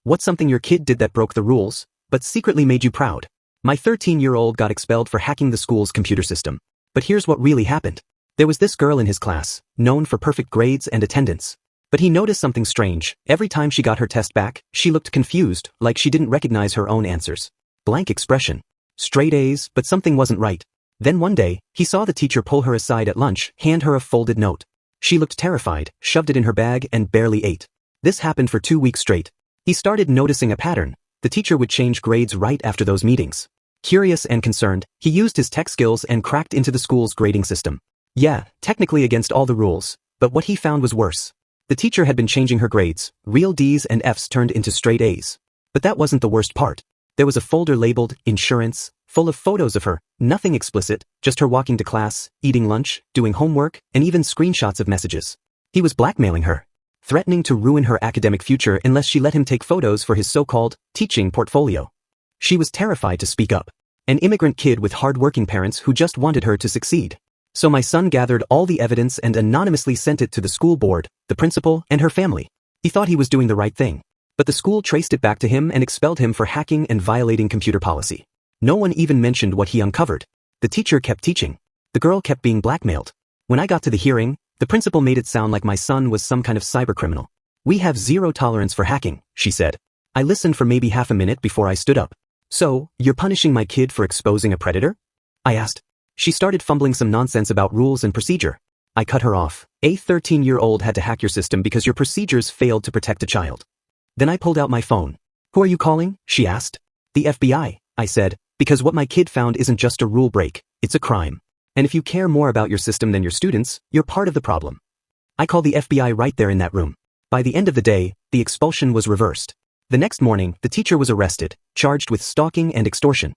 What's something your kid did that broke the rules, but secretly made you proud? My 13-year-old got expelled for hacking the school's computer system. But here's what really happened. There was this girl in his class, known for perfect grades and attendance. But he noticed something strange. Every time she got her test back, she looked confused, like she didn't recognize her own answers. Blank expression. Straight A's, but something wasn't right. Then one day, he saw the teacher pull her aside at lunch, hand her a folded note. She looked terrified, shoved it in her bag, and barely ate. This happened for 2 weeks straight. He started noticing a pattern. The teacher would change grades right after those meetings. Curious and concerned, he used his tech skills and cracked into the school's grading system. Yeah, technically against all the rules, but what he found was worse. The teacher had been changing her grades, real D's and F's turned into straight A's. But that wasn't the worst part. There was a folder labeled Insurance, full of photos of her, nothing explicit, just her walking to class, eating lunch, doing homework, and even screenshots of messages. He was blackmailing her, threatening to ruin her academic future unless she let him take photos for his so-called teaching portfolio. She was terrified to speak up. An immigrant kid with hard-working parents who just wanted her to succeed. So my son gathered all the evidence and anonymously sent it to the school board, the principal, and her family. He thought he was doing the right thing. But the school traced it back to him and expelled him for hacking and violating computer policy. No one even mentioned what he uncovered. The teacher kept teaching. The girl kept being blackmailed. When I got to the hearing, the principal made it sound like my son was some kind of cybercriminal. We have zero tolerance for hacking, she said. I listened for maybe half a minute before I stood up. So, you're punishing my kid for exposing a predator? I asked. She started fumbling some nonsense about rules and procedure. I cut her off. A 13-year-old had to hack your system because your procedures failed to protect a child. Then I pulled out my phone. Who are you calling? She asked. The FBI, I said, because what my kid found isn't just a rule break, it's a crime. And if you care more about your system than your students, you're part of the problem. I called the FBI right there in that room. By the end of the day, the expulsion was reversed. The next morning, the teacher was arrested, charged with stalking and extortion.